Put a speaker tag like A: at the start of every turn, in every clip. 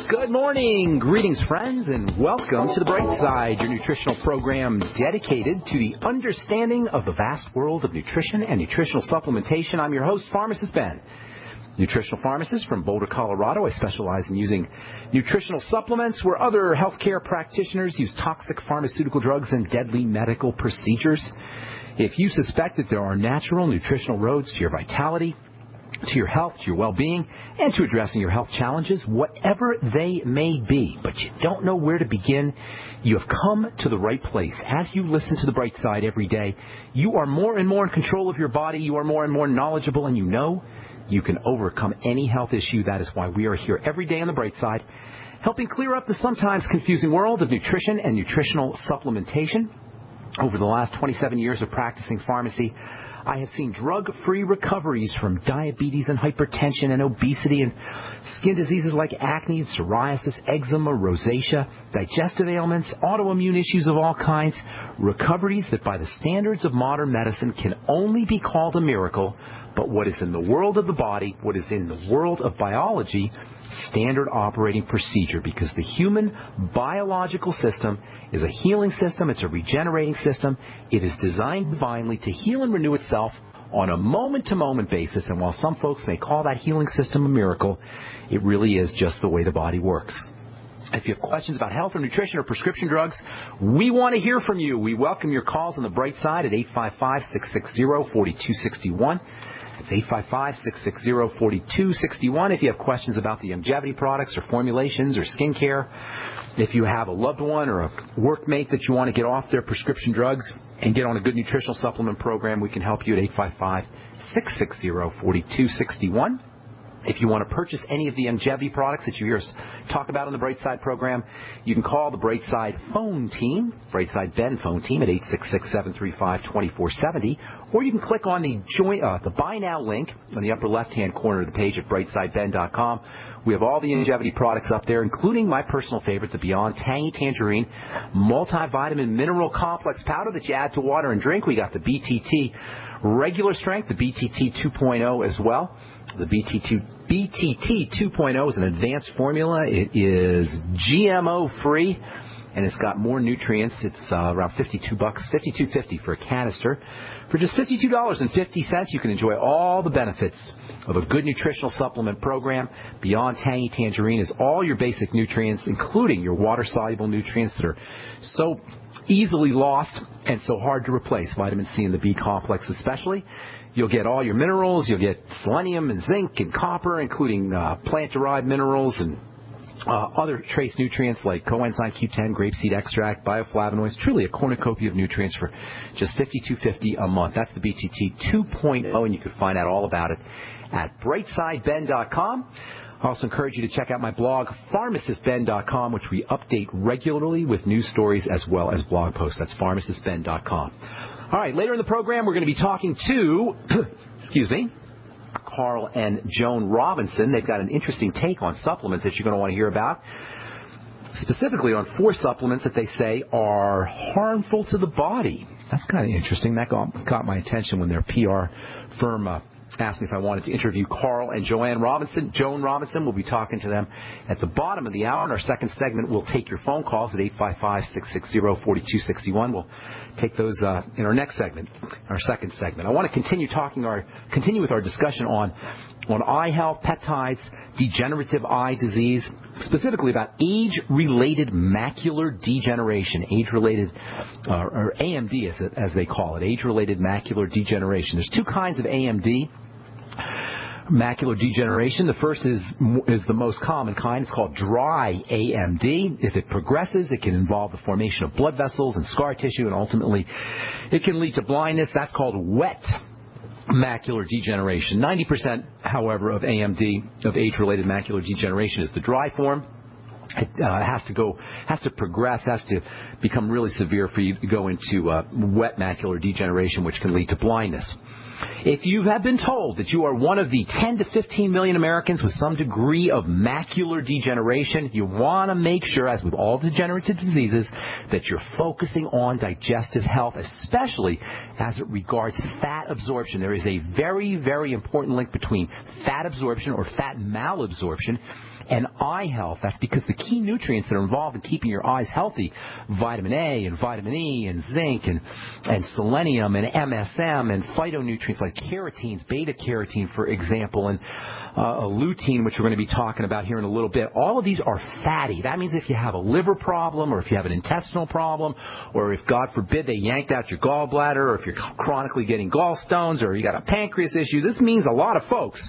A: Good morning. Greetings, friends, and welcome to The Bright Side, your nutritional program dedicated to the understanding of the vast world of nutrition and nutritional supplementation. I'm your host, Pharmacist Ben, nutritional pharmacist from Boulder, Colorado. I specialize in using nutritional supplements where other healthcare practitioners use toxic pharmaceutical drugs and deadly medical procedures. If you suspect that there are natural nutritional roads to your vitality, to your health, to your well-being, and to addressing your health challenges, whatever they may be, but you don't know where to begin, you have come to the right place. As you listen to The Bright Side every day, you are more and more in control of your body, you are more and more knowledgeable, and you know you can overcome any health issue. That is why we are here every day on The Bright Side, helping clear up the sometimes confusing world of nutrition and nutritional supplementation. Over the last 27 years of practicing pharmacy, I have seen drug-free recoveries from diabetes and hypertension and obesity and skin diseases like acne, psoriasis, eczema, rosacea, digestive ailments, autoimmune issues of all kinds, recoveries that by the standards of modern medicine can only be called a miracle, but what is in the world of the body, what is in the world of biology, standard operating procedure, because the human biological system is a healing system, it's a regenerating system, it is designed divinely to heal and renew itself on a moment-to-moment basis, and while some folks may call that healing system a miracle, it really is just the way the body works. If you have questions about health or nutrition or prescription drugs, we want to hear from you. We welcome your calls on the Bright Side at 855-660-4261. It's 855-660-4261. If you have questions about the longevity products or formulations or skincare, if you have a loved one or a workmate that you want to get off their prescription drugs and get on a good nutritional supplement program, we can help you at 855-660-4261. If you want to purchase any of the longevity products that you hear us talk about on the Bright Side program, you can call the Bright Side phone team, Bright Side Ben phone team at 866-735-2470, or you can click on the Buy Now link on the upper left-hand corner of the page at brightsideben.com. We have all the longevity products up there, including my personal favorite, the Beyond Tangy Tangerine Multivitamin Mineral Complex Powder that you add to water and drink. We got the BTT regular strength, the BTT 2.0 as well. The BTT 2.0 is an advanced formula. It is GMO-free, and it's got more nutrients. It's around $52.50 for a canister. For just $52.50, you can enjoy all the benefits of a good nutritional supplement program. Beyond Tangy Tangerine is all your basic nutrients, including your water-soluble nutrients that are so easily lost and so hard to replace, vitamin C and the B complex especially. You'll get all your minerals. You'll get selenium and zinc and copper, including plant-derived minerals and other trace nutrients like coenzyme Q10, grapeseed extract, bioflavonoids. Truly a cornucopia of nutrients for just $52.50 a month. That's the BTT 2.0, and you can find out all about it at brightsideben.com. I also encourage you to check out my blog, pharmacistben.com, which we update regularly with news stories as well as blog posts. That's pharmacistben.com. All right, later in the program, we're going to be talking to, Carl and Joan Robinson. They've got an interesting take on supplements that you're going to want to hear about, specifically on 4 supplements that they say are harmful to the body. That's kind of interesting. That got my attention when their PR firm asked me if I wanted to interview Carl and Joan Robinson. We'll be talking to them at the bottom of the hour. In our second segment, we'll take your phone calls at 855-660-4261. We'll take those in our next segment, our second segment. I want to continue with our discussion on eye health, peptides, degenerative eye disease, specifically about age-related macular degeneration, age-related, or AMD as they call it, age-related macular degeneration. There's 2 kinds of AMD. Macular degeneration. The first is the most common kind. It's called dry AMD. If it progresses, it can involve the formation of blood vessels and scar tissue, and ultimately it can lead to blindness. That's called wet macular degeneration. 90%, however, of AMD, of age-related macular degeneration, is the dry form. It has to progress, has to become really severe for you to go into wet macular degeneration, which can lead to blindness. If you have been told that you are one of the 10 to 15 million Americans with some degree of macular degeneration, you want to make sure, as with all degenerative diseases, that you're focusing on digestive health, especially as it regards fat absorption. There is a very, very important link between fat absorption or fat malabsorption and eye health. That's because the key nutrients that are involved in keeping your eyes healthy, vitamin A and vitamin E and zinc and selenium and MSM and phytonutrients like carotenes, beta-carotene, for example, and lutein, which we're going to be talking about here in a little bit. All of these are fatty. That means if you have a liver problem or if you have an intestinal problem or if, God forbid, they yanked out your gallbladder or if you're chronically getting gallstones or you got a pancreas issue, this means a lot of folks,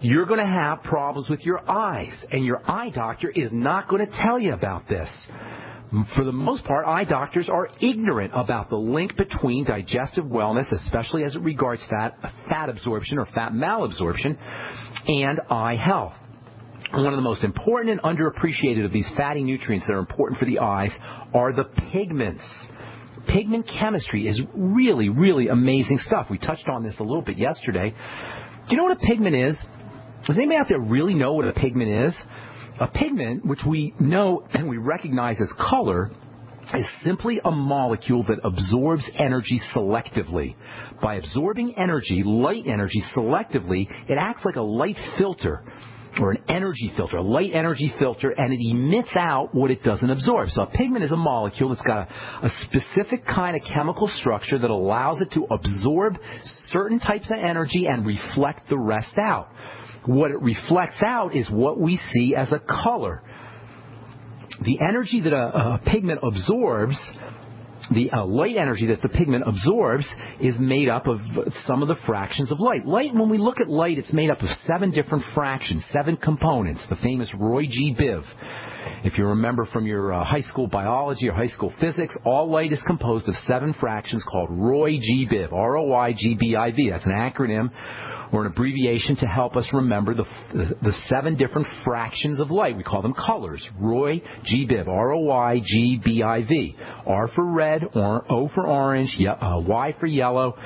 A: you're going to have problems with your eyes, and your eye doctor is not going to tell you about this. For the most part, eye doctors are ignorant about the link between digestive wellness, especially as it regards fat absorption or fat malabsorption, and eye health. One of the most important and underappreciated of these fatty nutrients that are important for the eyes are the pigments. Pigment chemistry is really, really amazing stuff. We touched on this a little bit yesterday. Do you know what a pigment is? Does anybody out there really know what a pigment is? A pigment, which we know and we recognize as color, is simply a molecule that absorbs energy selectively. By absorbing energy, light energy, selectively, it acts like a light filter or an energy filter, a light energy filter, and it emits out what it doesn't absorb. So a pigment is a molecule that's got a specific kind of chemical structure that allows it to absorb certain types of energy and reflect the rest out. What it reflects out is what we see as a color. The energy that a pigment absorbs, the light energy that the pigment absorbs, is made up of some of the fractions of light. Light, when we look at light, it's made up of 7 different fractions, 7 components, the famous Roy G. Biv. If you remember from your high school biology or high school physics, all light is composed of 7 fractions called Roy G. Biv, R-O-Y-G-B-I-V. That's an acronym or an abbreviation to help us remember the 7 different fractions of light. We call them colors. Roy G. Biv, R-O-Y-G-B-I-V. R for red, O for orange, Y for yellow,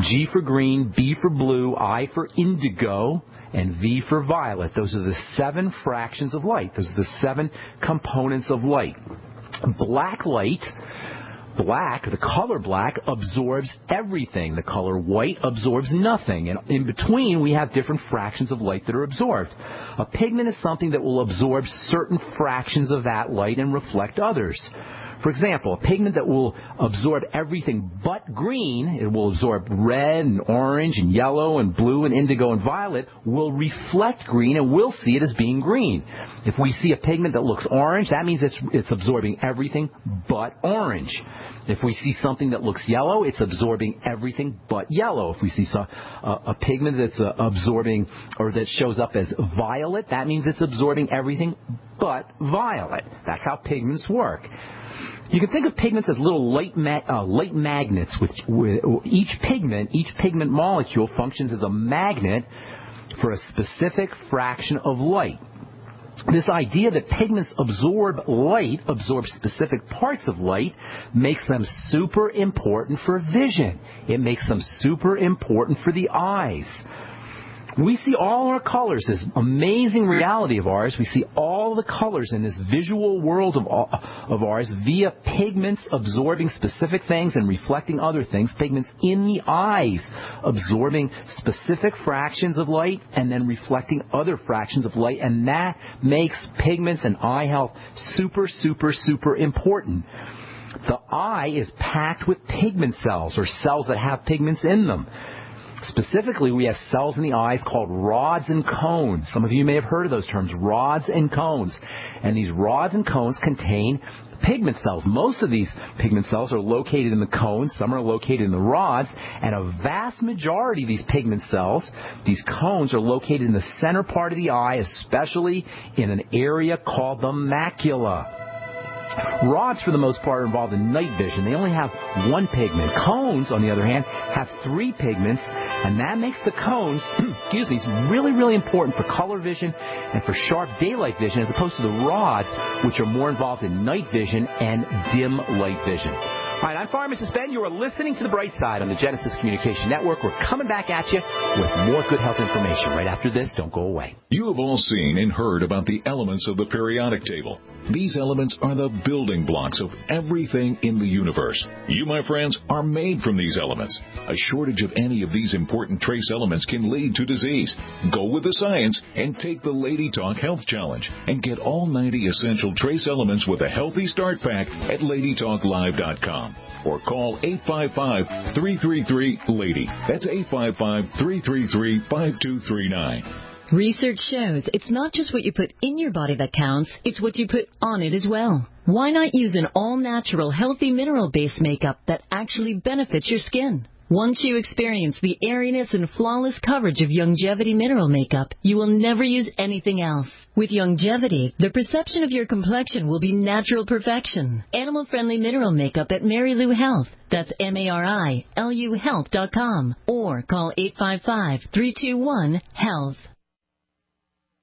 A: G for green, B for blue, I for indigo, and V for violet. Those are the 7 fractions of light. Those are the 7 components of light. Black light, the color black, absorbs everything. The color white absorbs nothing. And in between, we have different fractions of light that are absorbed. A pigment is something that will absorb certain fractions of that light and reflect others. For example, a pigment that will absorb everything but green, it will absorb red and orange and yellow and blue and indigo and violet, will reflect green, and we'll see it as being green. If we see a pigment that looks orange, that means it's absorbing everything but orange. If we see something that looks yellow, it's absorbing everything but yellow. If we see a pigment that's absorbing or that shows up as violet, that means it's absorbing everything but violet. That's how pigments work. You can think of pigments as little light magnets. With each pigment molecule functions as a magnet for a specific fraction of light. This idea that pigments absorb specific parts of light, makes them super important for vision. It makes them super important for the eyes. We see all our colors, this amazing reality of ours. We see all the colors in this visual world of ours via pigments absorbing specific things and reflecting other things. Pigments in the eyes absorbing specific fractions of light and then reflecting other fractions of light. And that makes pigments and eye health super, super, super important. The eye is packed with pigment cells, or cells that have pigments in them. Specifically, we have cells in the eyes called rods and cones. Some of you may have heard of those terms, rods and cones. And these rods and cones contain pigment cells. Most of these pigment cells are located in the cones. Some are located in the rods. And a vast majority of these pigment cells, these cones, are located in the center part of the eye, especially in an area called the macula. Rods, for the most part, are involved in night vision. They only have 1 pigment. Cones, on the other hand, have 3 pigments, and that makes the cones, really, really important for color vision and for sharp daylight vision, as opposed to the rods, which are more involved in night vision and dim light vision. All right, I'm Pharmacist Ben. You are listening to The Bright Side on the Genesis Communication Network. We're coming back at you with more good health information right after this. Don't go away.
B: You have all seen and heard about the elements of the periodic table. These elements are the building blocks of everything in the universe. You, my friends, are made from these elements. A shortage of any of these important trace elements can lead to disease. Go with the science and take the Lady Talk Health Challenge and get all 90 essential trace elements with a healthy start pack at LadyTalkLive.com or call 855-333-LADY. That's 855-333-5239.
C: Research shows it's not just what you put in your body that counts, it's what you put on it as well. Why not use an all-natural, healthy mineral-based makeup that actually benefits your skin? Once you experience the airiness and flawless coverage of Longevity mineral makeup, you will never use anything else. With Longevity, the perception of your complexion will be natural perfection. Animal-friendly mineral makeup at Mary Lou Health. That's MARILU Health.com or call 855-321-HEALTH.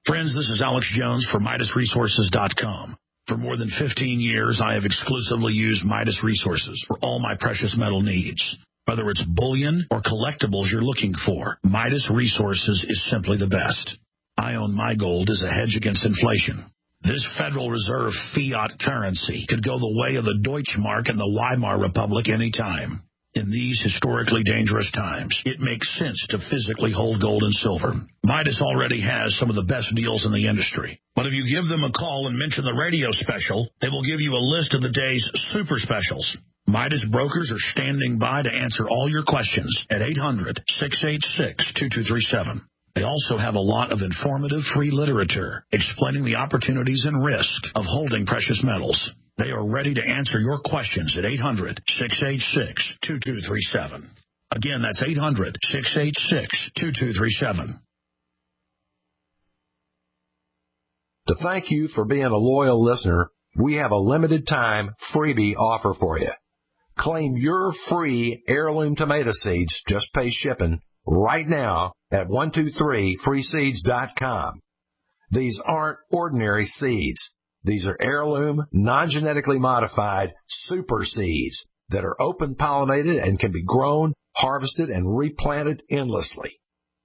D: Friends, this is Alex Jones for MidasResources.com. For more than 15 years, I have exclusively used Midas Resources for all my precious metal needs. Whether it's bullion or collectibles you're looking for, Midas Resources is simply the best. I own my gold as a hedge against inflation. This Federal Reserve fiat currency could go the way of the Deutschmark and the Weimar Republic anytime. In these historically dangerous times, it makes sense to physically hold gold and silver. Midas already has some of the best deals in the industry. But if you give them a call and mention the radio special, they will give you a list of the day's super specials. Midas brokers are standing by to answer all your questions at 800-686-2237. They also have a lot of informative free literature explaining the opportunities and risk of holding precious metals. They are ready to answer your questions at 800-686-2237. Again, that's 800-686-2237.
E: To thank you for being a loyal listener, we have a limited time freebie offer for you. Claim your free heirloom tomato seeds, just pay shipping, right now at 123freeseeds.com. These aren't ordinary seeds. These are heirloom, non-genetically modified super seeds that are open-pollinated and can be grown, harvested, and replanted endlessly.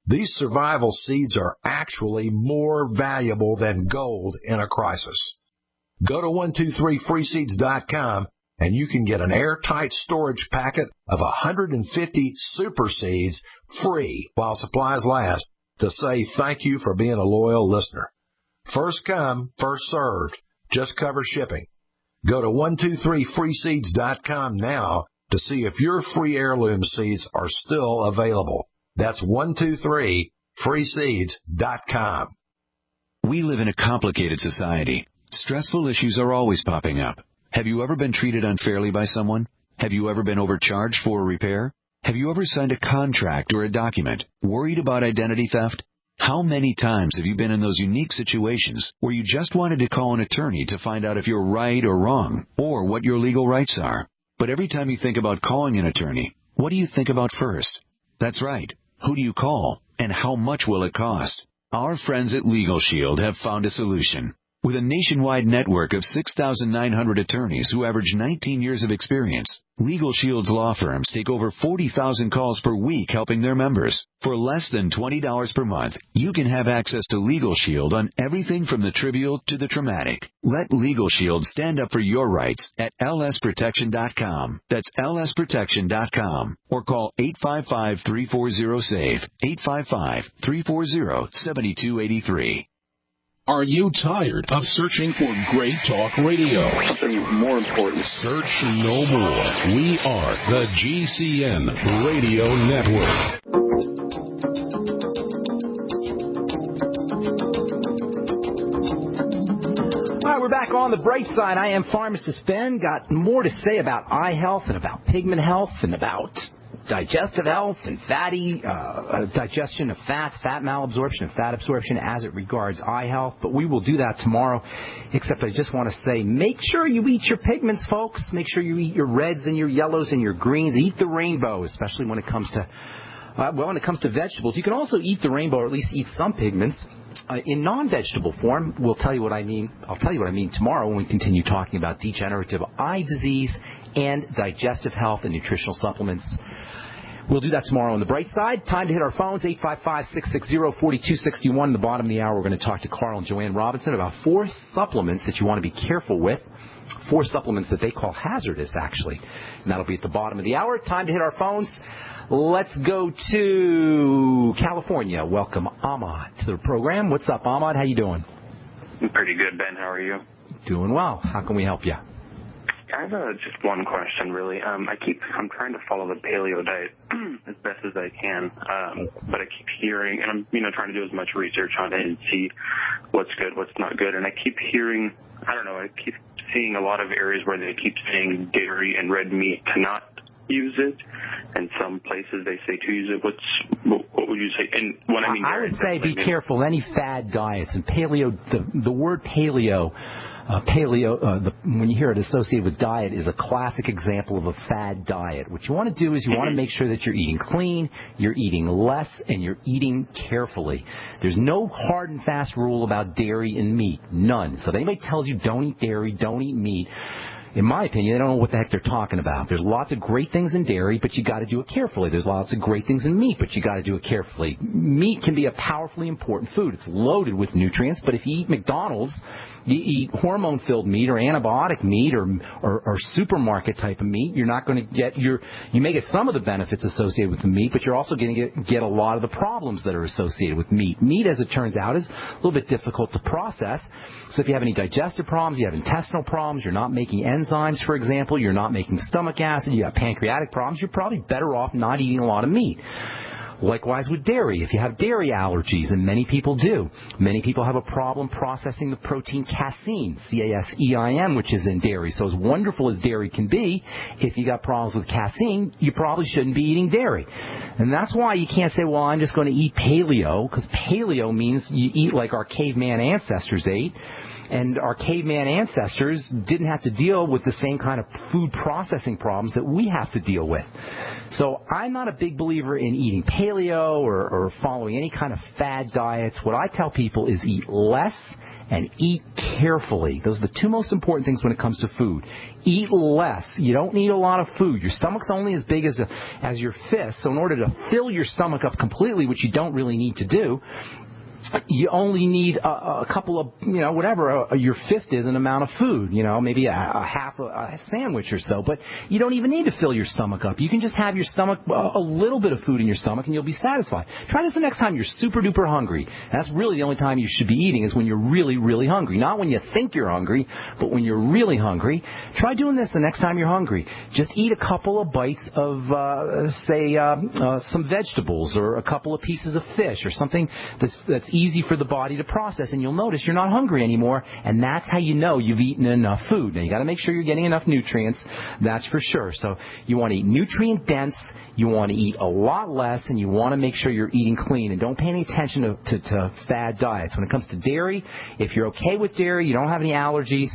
E: These survival seeds are actually more valuable than gold in a crisis. Go to 123freeseeds.com and you can get an airtight storage packet of 150 super seeds free while supplies last to say thank you for being a loyal listener. First come, first served. Just cover shipping. Go to 123freeseeds.com now to see if your free heirloom seeds are still available. That's 123freeseeds.com.
F: We live in a complicated society. Stressful issues are always popping up. Have you ever been treated unfairly by someone? Have you ever been overcharged for a repair? Have you ever signed a contract or a document? Worried about identity theft? How many times have you been in those unique situations where you just wanted to call an attorney to find out if you're right or wrong, or what your legal rights are? But every time you think about calling an attorney, what do you think about first? That's right. Who do you call, and how much will it cost? Our friends at Legal Shield have found a solution. With a nationwide network of 6,900 attorneys who average 19 years of experience, Legal Shield's law firms take over 40,000 calls per week helping their members. For less than $20 per month, you can have access to Legal Shield on everything from the trivial to the traumatic. Let Legal Shield stand up for your rights at lsprotection.com. That's lsprotection.com. Or call 855-340-SAVE, 855-340-7283.
G: Are you tired of searching for great talk radio?
H: Something more important.
G: Search no more. We are the GCN Radio Network.
A: All right, we're back on the bright side. I am Pharmacist Ben. Got more to say about eye health and about pigment health and about digestive health and fatty digestion of fats, fat malabsorption, and fat absorption as it regards eye health. But we will do that tomorrow. Except I just want to say, make sure you eat your pigments, folks. Make sure you eat your reds and your yellows and your greens. Eat the rainbow, especially when it comes to when it comes to vegetables. You can also eat the rainbow, or at least eat some pigments in non-vegetable form. We'll tell you what I mean. I'll tell you what I mean tomorrow when we continue talking about degenerative eye disease and digestive health and nutritional supplements. We'll do that tomorrow on the bright side. Time to hit our phones, 855-660-4261. At the bottom of the hour, we're going to talk to Carl and Joanne Robinson about 4 supplements that you want to be careful with. 4 supplements that they call hazardous, actually. And that'll be at the bottom of the hour. Time to hit our phones. Let's go to California. Welcome Ahmad to the program. What's up, Ahmad? How you doing?
H: I'm pretty good, Ben. How are you?
A: Doing well. How can we help you?
H: I have just one question, really. I'm trying to follow the paleo diet as best as I can, but I keep hearing, and I'm trying to do as much research on it and see what's good, what's not good, and I keep hearing, I keep seeing a lot of areas where they keep saying dairy and red meat to not use it, and some places they say to use it. What would you say? And when I mean dairy,
A: I would say be careful. Any fad diets and paleo. The word paleo. When you hear it associated with diet, is a classic example of a fad diet. What you want to do is you want to make sure that you're eating clean, you're eating less, and you're eating carefully. There's no hard and fast rule about dairy and meat. None. So if anybody tells you don't eat dairy, don't eat meat, in my opinion, they don't know what the heck they're talking about. There's lots of great things in dairy, but you got to do it carefully. There's lots of great things in meat, but you got to do it carefully. Meat can be a powerfully important food. It's loaded with nutrients, but if you eat McDonald's, you eat hormone-filled meat or antibiotic meat or supermarket type of meat, you're not going to get you may get some of the benefits associated with the meat, but you're also going to get a lot of the problems that are associated with meat. Meat, as it turns out, is a little bit difficult to process. So if you have any digestive problems, you have intestinal problems, you're not making enzymes, for example, you're not making stomach acid, you have pancreatic problems, you're probably better off not eating a lot of meat. Likewise with dairy. If you have dairy allergies, and many people do, many people have a problem processing the protein casein, C-A-S-E-I-N, which is in dairy. So as wonderful as dairy can be, if you got problems with casein, you probably shouldn't be eating dairy. And that's why you can't say, well, I'm just going to eat paleo, because paleo means you eat like our caveman ancestors ate. And our caveman ancestors didn't have to deal with the same kind of food processing problems that we have to deal with. So I'm not a big believer in eating paleo or following any kind of fad diets. What I tell people is eat less and eat carefully. Those are the 2 most important things when it comes to food. Eat less. You don't need a lot of food. Your stomach's only as big as your fist. So in order to fill your stomach up completely, which you don't really need to do, you only need a couple of, whatever your fist is an amount of food, maybe a half a sandwich or so. But you don't even need to fill your stomach up. You can just have your stomach, a little bit of food in your stomach, and you'll be satisfied. Try this the next time you're super duper hungry. That's really the only time you should be eating, is when you're really, really hungry. Not when you think you're hungry, but when you're really hungry. Try doing this the next time you're hungry. Just eat a couple of bites of, some vegetables, or a couple of pieces of fish, or something that's easy for the body to process, and you'll notice you're not hungry anymore, and that's how you know you've eaten enough food. Now, you got to make sure you're getting enough nutrients, that's for sure. So you want to eat nutrient dense, you want to eat a lot less, and you want to make sure you're eating clean, and don't pay any attention to fad diets. When it comes to dairy, if you're okay with dairy, you don't have any allergies,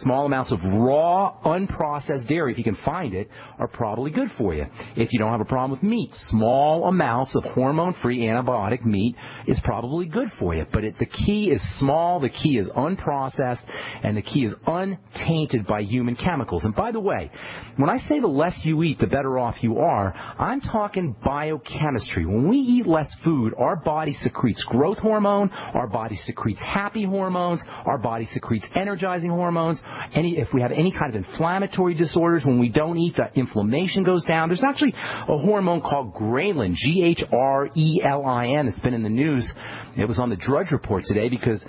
A: small amounts of raw, unprocessed dairy, if you can find it, are probably good for you. If you don't have a problem with meat, small amounts of hormone-free antibiotic meat is probably good for you. But the key is small, the key is unprocessed, and the key is untainted by human chemicals. And by the way, when I say the less you eat, the better off you are, I'm talking biochemistry. When we eat less food, our body secretes growth hormone, our body secretes happy hormones, our body secretes energizing hormones. If we have any kind of inflammatory disorders, when we don't eat, the inflammation goes down. There's actually a hormone called ghrelin, G-H-R-E-L-I-N. It's been in the news. It was on the Drudge Report today, because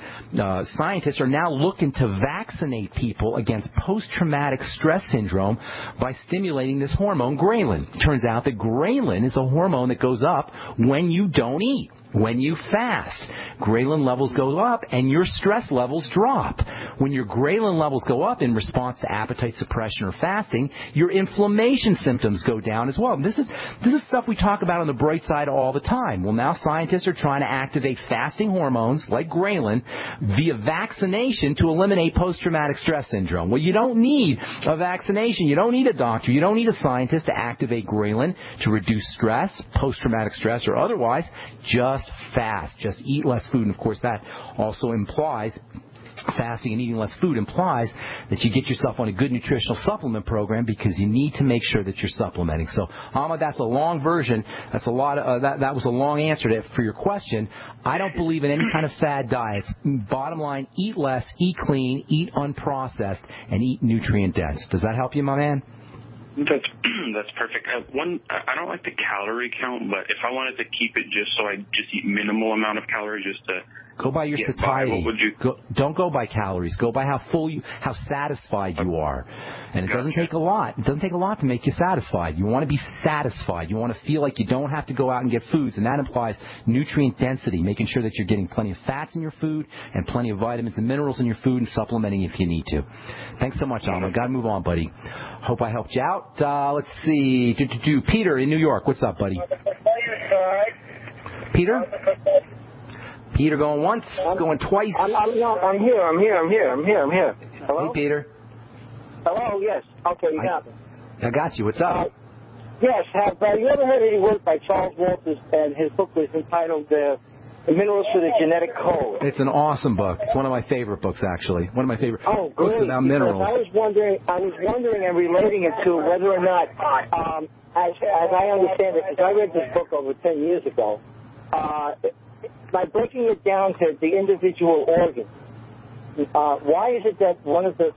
A: scientists are now looking to vaccinate people against post-traumatic stress syndrome by stimulating this hormone, ghrelin. It turns out that ghrelin is a hormone that goes up when you don't eat. When you fast, ghrelin levels go up and your stress levels drop. When your ghrelin levels go up in response to appetite suppression or fasting, your inflammation symptoms go down as well. This is stuff we talk about on the bright side all the time. Well, now scientists are trying to activate fasting hormones like ghrelin via vaccination to eliminate post-traumatic stress syndrome. Well, you don't need a vaccination. You don't need a doctor. You don't need a scientist to activate ghrelin to reduce stress, post-traumatic stress or otherwise. Just fast. Just eat less food. And, of course, that also implies fasting and eating less food implies that you get yourself on a good nutritional supplement program because you need to make sure that you're supplementing. So, Ahmad, that's a long version. That's a lot of, that was a long answer for your question. I don't believe in any kind of fad diets. Bottom line, eat less, eat clean, eat unprocessed, and eat nutrient dense. Does that help you, my man?
H: That's perfect. I don't like the calorie count, but if I wanted to keep it just so I just eat minimal amount of calories just to
A: go by your satiety. Don't go by calories. Go by how satisfied you are. And it doesn't take a lot. It doesn't take a lot to make you satisfied. You want to be satisfied. You want to feel like you don't have to go out and get foods, and that implies nutrient density, making sure that you're getting plenty of fats in your food and plenty of vitamins and minerals in your food and supplementing if you need to. Thanks so much, Alma. Got to move on, buddy. Hope I helped you out. Let's see. Peter in New York. What's up, buddy? Peter? Peter going once, going twice.
I: I'm here. Hello?
A: Hey, Peter.
I: Hello, yes. Okay, you got me.
A: I got you. What's up?
I: Yes, have you ever heard any work by Charles Walters, and his book was entitled The Minerals for the Genetic Code?
A: It's an awesome book. It's one of my favorite books, actually. One of my favorite books about minerals.
I: I was wondering and relating it to whether or not, as I understand it, because I read this book over 10 years ago, by breaking it down to the individual organs, why is it that one of the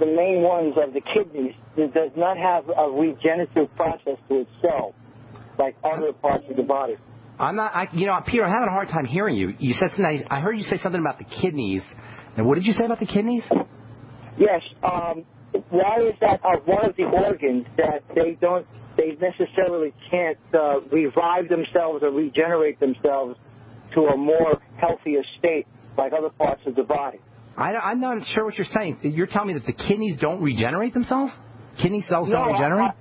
I: main ones of the kidneys does not have a regenerative process to itself, like other parts of the body?
A: Peter, I'm having a hard time hearing you. You said something. I heard you say something about the kidneys. And what did you say about the kidneys?
I: Yes. Why is that one of the organs that they necessarily can't revive themselves or regenerate themselves to a more healthier state like other parts of the body?
A: I'm not sure what you're saying. You're telling me that the kidneys don't regenerate themselves? Kidney cells don't regenerate?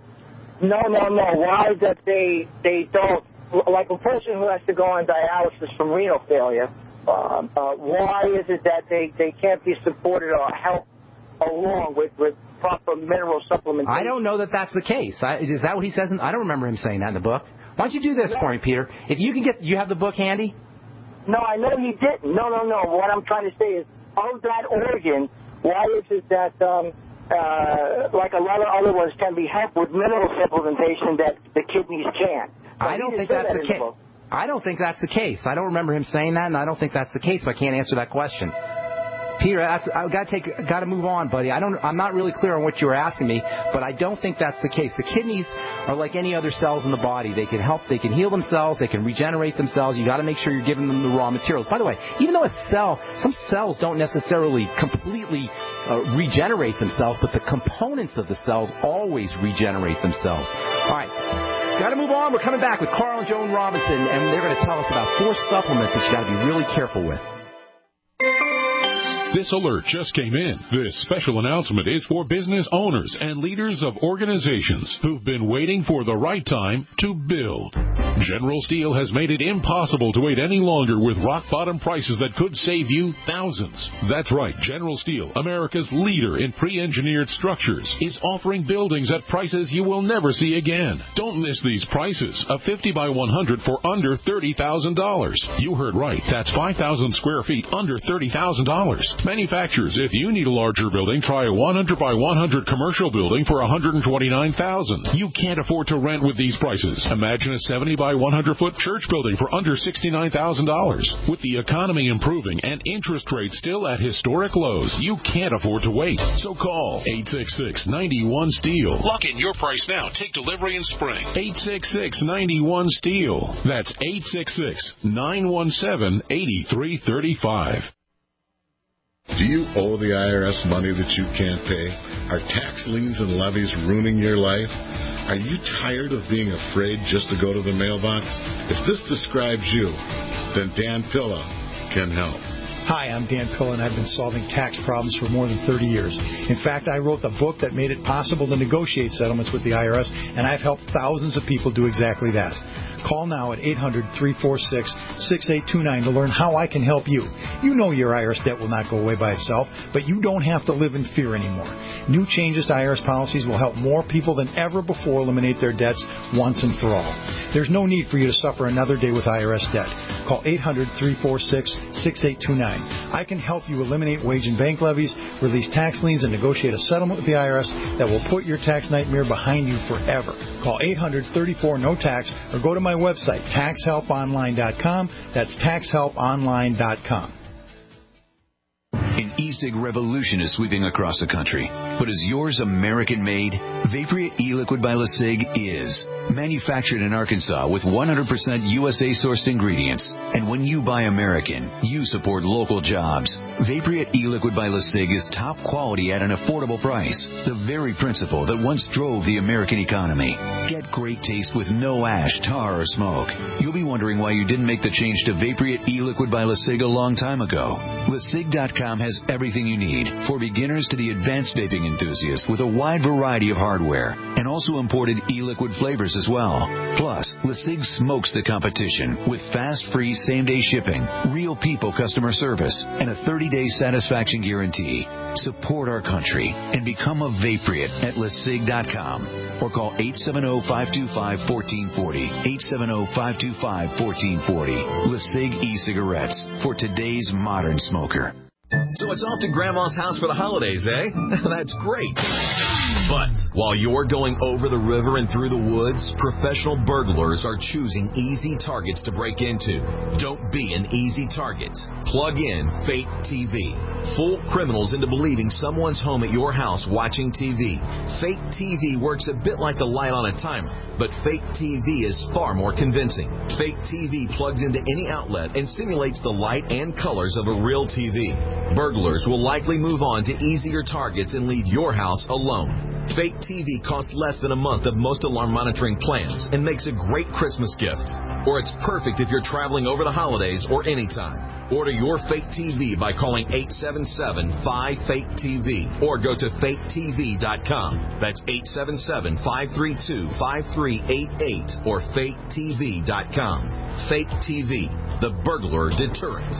I: No. Why that they don't, like a person who has to go on dialysis from renal failure, why is it that they can't be supported or helped along with proper mineral supplementation?
A: I don't know that that's the case. Is that what he says? I don't remember him saying that in the book. Why don't you do this for me, Peter? If you can you have the book handy?
I: No, I know he didn't. No. What I'm trying to say is, of that organ, why is it that, like a lot of other ones, can be helped with mineral supplementation that the kidneys can't?
A: I don't think that's the case. I don't think that's the case. I don't remember him saying that, and I don't think that's the case. So I can't answer that question. Peter, I've got to move on, buddy. I'm not really clear on what you were asking me, but I don't think that's the case. The kidneys are like any other cells in the body. They can help, they can heal themselves, they can regenerate themselves. You got to make sure you're giving them the raw materials. By the way, even though some cells don't necessarily completely regenerate themselves, but the components of the cells always regenerate themselves. All right. Got to move on. We're coming back with Carl and Joan Robinson, and they're going to tell us about 4 supplements that you got to be really careful with.
G: This alert just came in. This special announcement is for business owners and leaders of organizations who've been waiting for the right time to build. General Steel has made it impossible to wait any longer with rock-bottom prices that could save you thousands. That's right. General Steel, America's leader in pre-engineered structures, is offering buildings at prices you will never see again. Don't miss these prices. A 50 by 100 for under $30,000. You heard right. That's 5,000 square feet under $30,000. Manufacturers, if you need a larger building, try a 100 by 100 commercial building for $129,000. You can't afford to rent with these prices. Imagine a 70 by 100 foot church building for under $69,000. With the economy improving and interest rates still at historic lows, you can't afford to wait. So call 866-91-STEEL. Lock in your price now. Take delivery in spring. 866-91-STEEL. That's 866-917-8335.
J: Do you owe the IRS money that you can't pay? Are tax liens and levies ruining your life? Are you tired of being afraid just to go to the mailbox? If this describes you, then Dan Pilla can help.
K: Hi, I'm Dan Pilla, and I've been solving tax problems for more than 30 years. In fact, I wrote the book that made it possible to negotiate settlements with the IRS, and I've helped thousands of people do exactly that. Call now at 800-346-6829 to learn how I can help you. You know your IRS debt will not go away by itself, but you don't have to live in fear anymore. New changes to IRS policies will help more people than ever before eliminate their debts once and for all. There's no need for you to suffer another day with IRS debt. Call 800-346-6829. I can help you eliminate wage and bank levies, release tax liens, and negotiate a settlement with the IRS that will put your tax nightmare behind you forever. Call 800-34-NO-TAX or go to my website, taxhelponline.com. That's taxhelponline.com.
F: An e-cig revolution is sweeping across the country. But is yours American-made? Vaporeate e-liquid by LeSig is. Manufactured in Arkansas with 100% USA-sourced ingredients. And when you buy American, you support local jobs. Vaporeate e-liquid by LeSig is top quality at an affordable price. The very principle that once drove the American economy. Get great taste with no ash, tar, or smoke. You'll be wondering why you didn't make the change to Vaporeate e-liquid by LeSig a long time ago. LeSig.com has everything you need, for beginners to the advanced vaping enthusiast, with a wide variety of hardware, and also imported e-liquid flavors as well. Plus, LeSig smokes the competition with fast, free, same-day shipping, real people customer service, and a 30-day satisfaction guarantee. Support our country and become a Vaporeate at LeSig.com or call 870-525-1440, 870-525-1440. LeSig e-cigarettes for today's modern smoker.
L: So it's off to Grandma's house for the holidays, eh? That's great. But while you're going over the river and through the woods, professional burglars are choosing easy targets to break into. Don't be an easy target. Plug in Fake TV. Fool criminals into believing someone's home at your house watching TV. Fake TV works a bit like a light on a timer, but fake TV is far more convincing. Fake TV plugs into any outlet and simulates the light and colors of a real TV. Burglars will likely move on to easier targets and leave your house alone. Fake TV costs less than a month of most alarm monitoring plans and makes a great Christmas gift. Or it's perfect if you're traveling over the holidays or anytime. Order your Fake TV by calling 877-5FAKE-TV or go to faketv.com. That's 877-532-5388 or faketv.com. Fake TV, the burglar deterrent.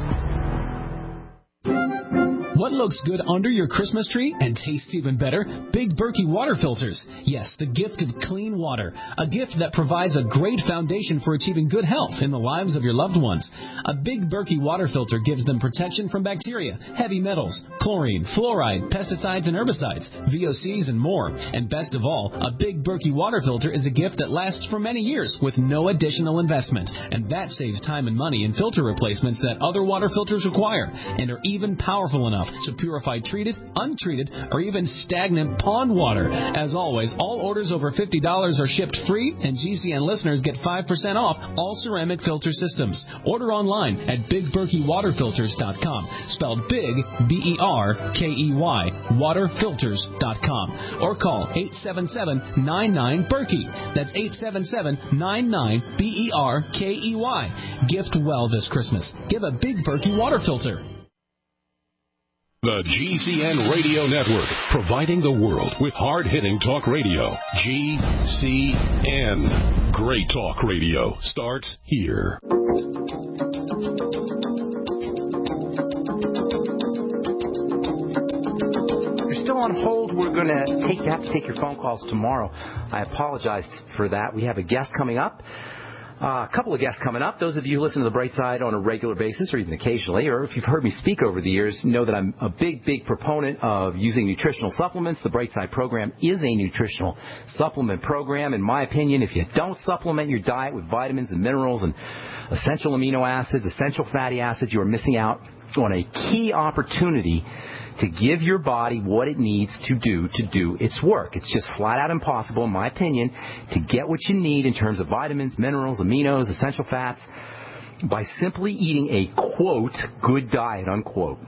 M: What looks good under your Christmas tree and tastes even better? Big Berkey water filters. Yes, the gifted clean water. A gift that provides a great foundation for achieving good health in the lives of your loved ones. A Big Berkey water filter gives them protection from bacteria, heavy metals, chlorine, fluoride, pesticides and herbicides, VOCs and more. And best of all, a Big Berkey water filter is a gift that lasts for many years with no additional investment. And that saves time and money in filter replacements that other water filters require and are even powerful enough to purify treated, untreated, or even stagnant pond water. As always, all orders over $50 are shipped free, and GCN listeners get 5% off all ceramic filter systems. Order online at BigBerkeyWaterFilters.com, spelled Big, B-E-R-K-E-Y, waterfilters.com, or call 877-99-BERKEY. That's 877-99-BERKEY. Gift well this Christmas. Give a Big Berkey water filter.
G: The GCN Radio Network, providing the world with hard-hitting talk radio. GCN. Great talk radio starts here.
A: You're still on hold. We're going to have to take your phone calls tomorrow. I apologize for that. We have a guest coming up. A couple of guests coming up. Those of you who listen to The Bright Side on a regular basis or even occasionally, or if you've heard me speak over the years, know that I'm a big, big proponent of using nutritional supplements. The Bright Side program is a nutritional supplement program. In my opinion, if you don't supplement your diet with vitamins and minerals and essential amino acids, essential fatty acids, you are missing out on a key opportunity to give your body what it needs to do its work. It's just flat out impossible, in my opinion, to get what you need in terms of vitamins, minerals, aminos, essential fats by simply eating a, quote, good diet, unquote.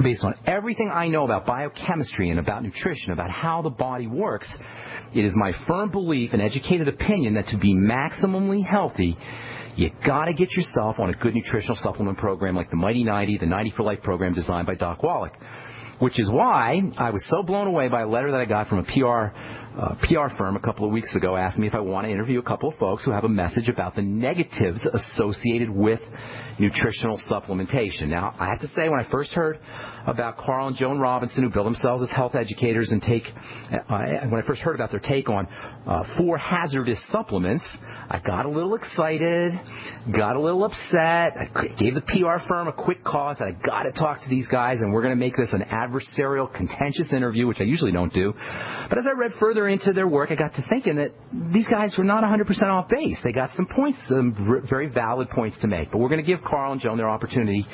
A: Based on everything I know about biochemistry and about nutrition, about how the body works, it is my firm belief and educated opinion that to be maximally healthy, you got to get yourself on a good nutritional supplement program like the Mighty 90, the 90 for Life program designed by Doc Wallach. which is why I was so blown away by a letter that I got from a PR firm a couple of weeks ago asking me if I want to interview a couple of folks who have a message about the negatives associated with nutritional supplementation. Now, I have to say, when I first heard about Carl and Joan Robinson, who bill themselves as health educators, and when I first heard about their take on 4 hazardous supplements, I got a little excited, got a little upset. I gave the PR firm a quick call. I said, I got to talk to these guys, and we're going to make this an adversarial, contentious interview, which I usually don't do. But as I read further into their work, I got to thinking that these guys were not 100% off base. They got some points, some very valid points to make. But we're going to give Carl and Joan their opportunity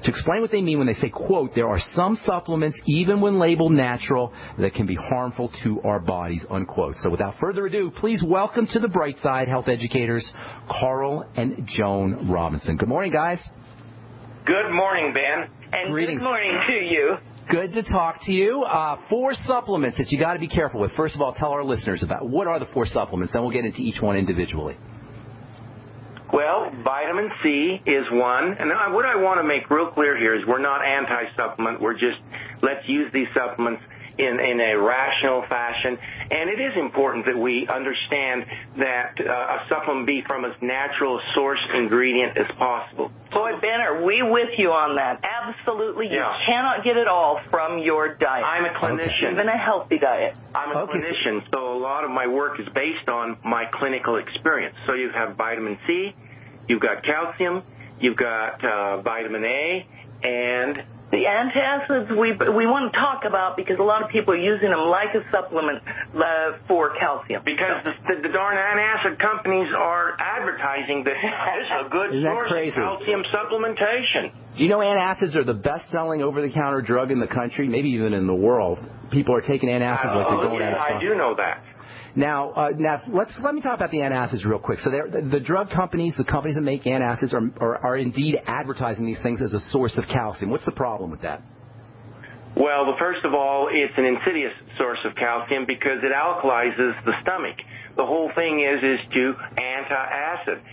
A: to explain what they mean when they say, quote, there are some supplements, even when labeled natural, that can be harmful to our bodies, unquote. So without further ado, please welcome to the bright side health educators, Carl and Joan Robinson. Good morning, guys.
N: Good morning, Ben. And
A: greetings.
N: Good morning to you.
A: Good to talk to you. 4 supplements that you got to be careful with. First of all, tell our listeners about what are the 4 supplements. Then we'll get into each one individually.
N: Well, vitamin C is one. And what I want to make real clear here is we're not anti-supplement. We're just, let's use these supplements in a rational fashion. And it is important that we understand that a supplement be from as natural a source ingredient as possible.
O: Boy, Ben, are we with you on that? Absolutely. You cannot get it all from your diet.
N: I'm a clinician.
O: Even a healthy diet.
N: I'm a clinician, so a lot of my work is based on my clinical experience. So you have vitamin C, you've got calcium, you've got vitamin A, and
O: the antacids we want to talk about because a lot of people are using them like a supplement for calcium.
N: Because the darn antacid companies are advertising that this is a good source of calcium supplementation.
A: Do you know antacids are the best-selling over-the-counter drug in the country, maybe even in the world? People are taking antacids like they're going out of stock.
N: I do know that.
A: Now let me talk about the antacids real quick. So the drug companies, the companies that make antacids, are indeed advertising these things as a source of calcium. What's the problem with that?
N: Well, first of all, it's an insidious source of calcium because it alkalizes the stomach. The whole thing is to anti-acid,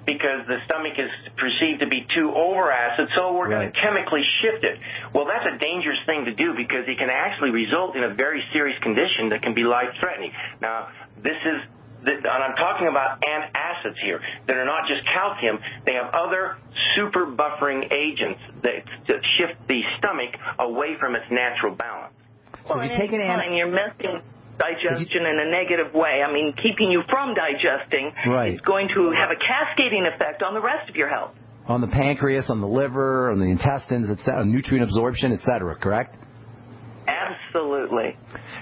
N: because the stomach is perceived to be too over-acid, so we're going to chemically shift it. Well, that's a dangerous thing to do because it can actually result in a very serious condition that can be life-threatening. Now, and I'm talking about antacids here that are not just calcium. They have other super buffering agents that shift the stomach away from its natural balance.
O: So if you take you're messing digestion in a negative way. I mean, keeping you from digesting is going to have a cascading effect on the rest of your health.
A: On the pancreas, on the liver, on the intestines, etc., nutrient absorption, etc., correct?
O: Absolutely.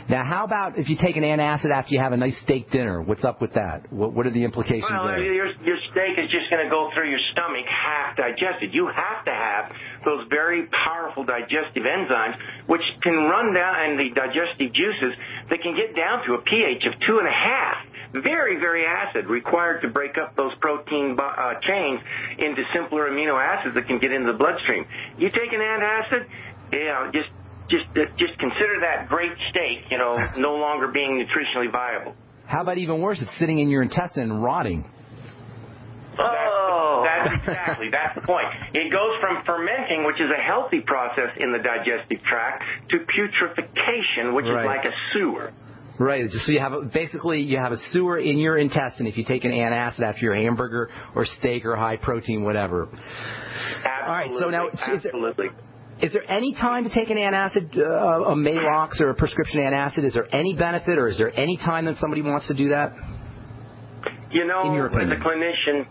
A: Now, how about if you take an antacid after you have a nice steak dinner? What's up with that? What are the implications there?
N: Your steak is just going to go through your stomach half digested. You have to have those very powerful digestive enzymes, which can run down, and the digestive juices that can get down to a pH of 2.5. Very, very acid, required to break up those protein chains into simpler amino acids that can get into the bloodstream. You take an antacid, just consider that great steak, no longer being nutritionally viable.
A: How about even worse? It's sitting in your intestine and rotting.
N: That's the point. It goes from fermenting, which is a healthy process in the digestive tract, to putrefaction, which is like a sewer.
A: Right. So you have a sewer in your intestine if you take an antacid after your hamburger or steak or high protein, whatever.
N: Absolutely.
A: All right. So now, is there any time to take an antacid, a Maalox or a prescription antacid? Is there any benefit, or is there any time that somebody wants to do that? In your opinion?
N: As a clinician,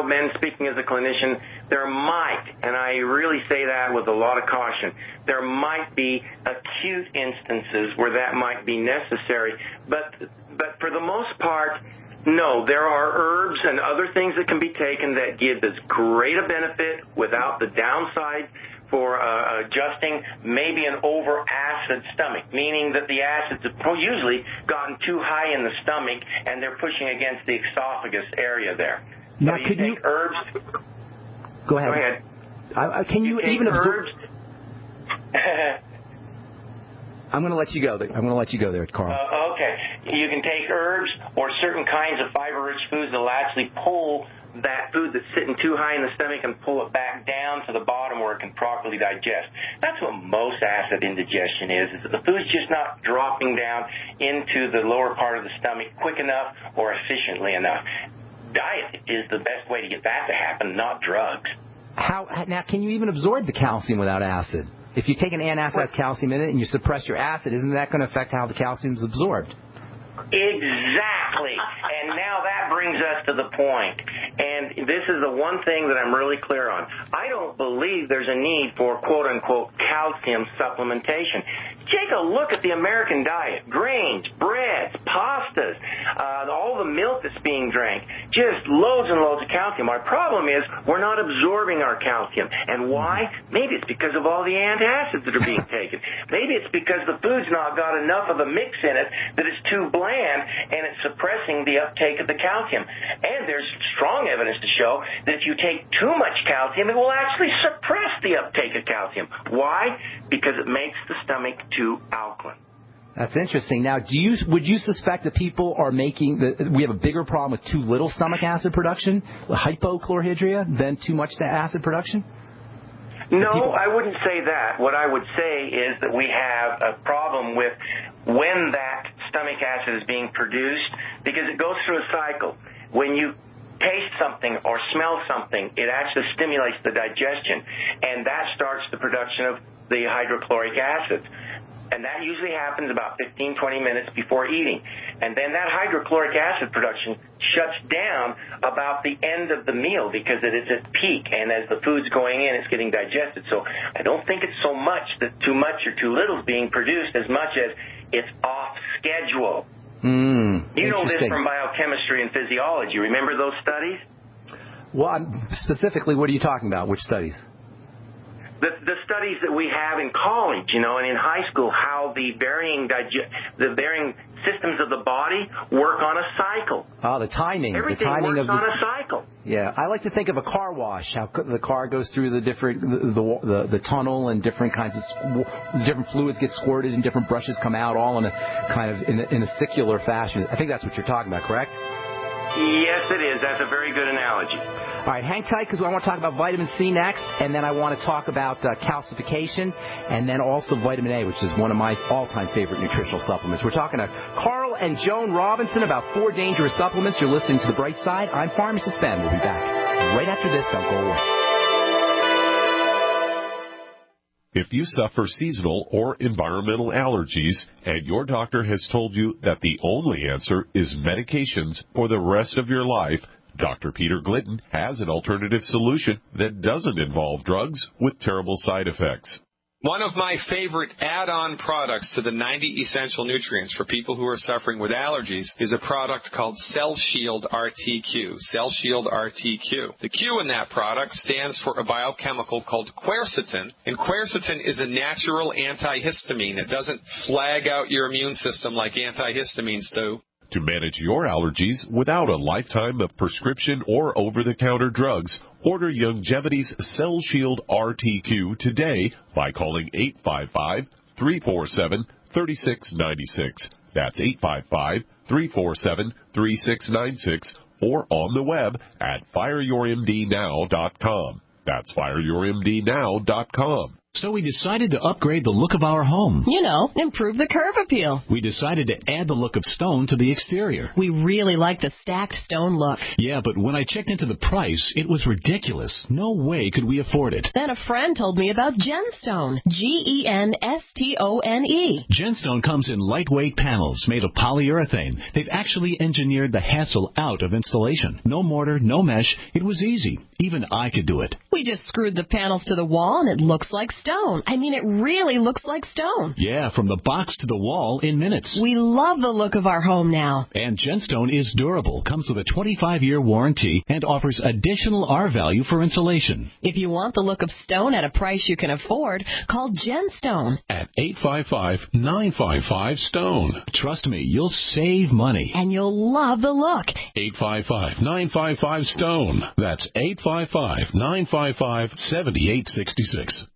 N: Ben, speaking as a clinician, there might, and I really say that with a lot of caution, there might be acute instances where that might be necessary, but for the most part, no. There are herbs and other things that can be taken that give as great a benefit without the downside for adjusting maybe an over-acid stomach, meaning that the acids have usually gotten too high in the stomach and they're pushing against the esophagus area there.
A: Now,
N: so you take herbs.
A: Go ahead. Can you even
N: herbs?
A: I'm going to let you go. I'm going to let you go there, Carl.
N: Okay. You can take herbs or certain kinds of fiber-rich foods that will actually pull that food that's sitting too high in the stomach and pull it back down to the bottom where it can properly digest. That's what most acid indigestion is that the food's just not dropping down into the lower part of the stomach quick enough or efficiently enough. Diet is the best way to get that to happen, not drugs.
A: Now, can you even absorb the calcium without acid? If you take an antacid has calcium in it and you suppress your acid, isn't that going to affect how the calcium is absorbed?
N: Exactly. And now that brings us to the point. And this is the one thing that I'm really clear on. I don't believe there's a need for quote-unquote calcium supplementation. Take a look at the American diet. Grains, breads, pastas, all the milk that's being drank. Just loads and loads of calcium. Our problem is we're not absorbing our calcium. And why? Maybe it's because of all the antacids that are being taken. Maybe it's because the food's not got enough of a mix in it that it's too bland and it's suppressing the uptake of the calcium. And there's strong evidence to show that if you take too much calcium, it will actually suppress the uptake of calcium. Why? Because it makes the stomach too alkaline.
A: That's interesting. Now, would you suspect that people are we have a bigger problem with too little stomach acid production, hypochlorhydria, than too much acid production?
N: No, I wouldn't say that. What I would say is that we have a problem with when that stomach acid is being produced, because it goes through a cycle. When you taste something or smell something, it actually stimulates the digestion, and that starts the production of the hydrochloric acid. And that usually happens about 15, 20 minutes before eating. And then that hydrochloric acid production shuts down about the end of the meal because it is at peak. And as the food's going in, it's getting digested. So I don't think it's so much that too much or too little is being produced as much as it's off schedule. You know this from biochemistry and physiology. Remember those studies?
A: Well, specifically, what are you talking about? Which studies?
N: The studies that we have in college, and in high school, how the varying systems of the body work on a cycle.
A: Oh, the timing.
N: Everything
A: the timing
N: works
A: of
N: on a cycle.
A: Yeah, I like to think of a car wash. How the car goes through the different the tunnel, and different kinds of different fluids get squirted, and different brushes come out, all in a kind of in a circular fashion. I think that's what you're talking about, correct?
N: Yes, it is. That's a very good analogy.
A: All right, hang tight because I want to talk about vitamin C next, and then I want to talk about calcification, and then also vitamin A, which is one of my all-time favorite nutritional supplements. We're talking to Carl and Joan Robinson about 4 dangerous supplements. You're listening to The Bright Side. I'm Pharmacist Ben. We'll be back right after this. Don't go away.
G: If you suffer seasonal or environmental allergies and your doctor has told you that the only answer is medications for the rest of your life, Dr. Peter Glidden has an alternative solution that doesn't involve drugs with terrible side effects.
P: One of my favorite add-on products to the 90 essential nutrients for people who are suffering with allergies is a product called Cell Shield RTQ. Cell Shield RTQ. The Q in that product stands for a biochemical called quercetin, and quercetin is a natural antihistamine. It doesn't flag out your immune system like antihistamines do.
G: To manage your allergies without a lifetime of prescription or over-the-counter drugs, order Longevity's Cell Shield RTQ today by calling 855-347-3696. That's 855-347-3696, or on the web at fireyourmdnow.com. That's fireyourmdnow.com.
Q: So we decided to upgrade the look of our home.
R: Improve the curb appeal.
Q: We decided to add the look of stone to the exterior.
R: We really like the stacked stone look.
Q: Yeah, but when I checked into the price, it was ridiculous. No way could we afford it.
R: Then a friend told me about Genstone. Genstone.
Q: Genstone comes in lightweight panels made of polyurethane. They've actually engineered the hassle out of installation. No mortar, no mesh. It was easy. Even I could do it.
R: We just screwed the panels to the wall and it looks like stone. I mean, it really looks like stone.
Q: Yeah, from the box to the wall in minutes.
R: We love the look of our home now.
Q: And Genstone is durable, comes with a 25-year warranty, and offers additional R-value for insulation.
R: If you want the look of stone at a price you can afford, call Genstone.
G: At 855-955-STONE.
Q: Trust me, you'll save money.
R: And you'll love the look.
G: 855-955-STONE. That's 855-955-7866.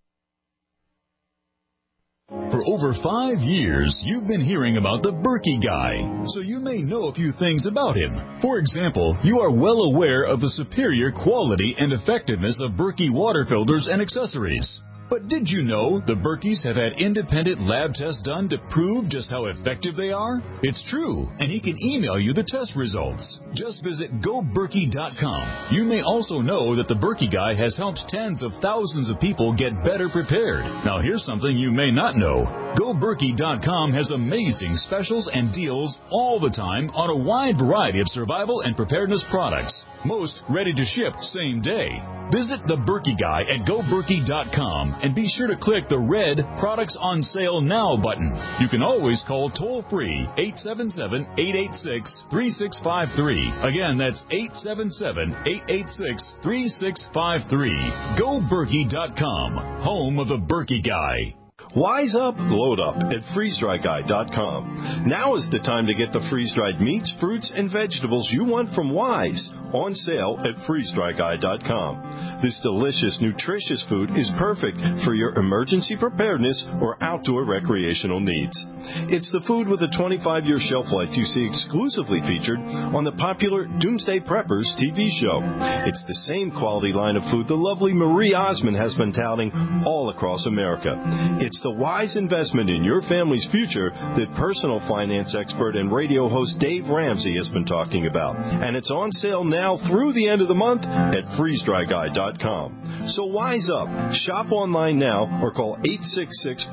S: For over 5 years, you've been hearing about the Berkey Guy, so you may know a few things about him. For example, you are well aware of the superior quality and effectiveness of Berkey water filters and accessories. But did you know the Berkeys have had independent lab tests done to prove just how effective they are? It's true, and he can email you the test results. Just visit GoBerkey.com. You may also know that the Berkey Guy has helped tens of thousands of people get better prepared. Now here's something you may not know. GoBerkey.com has amazing specials and deals all the time on a wide variety of survival and preparedness products. Most ready to ship same day. Visit the Berkey Guy at GoBerkey.com and be sure to click the red Products on Sale Now button. You can always call toll-free 877-886-3653. Again, that's 877-886-3653. GoBerkey.com, home of the Berkey Guy.
T: Wise up, load up at freezedryguy.com. Now is the time to get the freeze-dried meats, fruits, and vegetables you want from Wise on sale at freezedryguy.com. This delicious, nutritious food is perfect for your emergency preparedness or outdoor recreational needs. It's the food with a 25-year shelf life you see exclusively featured on the popular Doomsday Preppers TV show. It's the same quality line of food the lovely Marie Osmond has been touting all across America. It's the wise investment in your family's future that personal finance expert and radio host Dave Ramsey has been talking about. And it's on sale now through the end of the month at freezedryguy.com. So wise up. Shop online now or call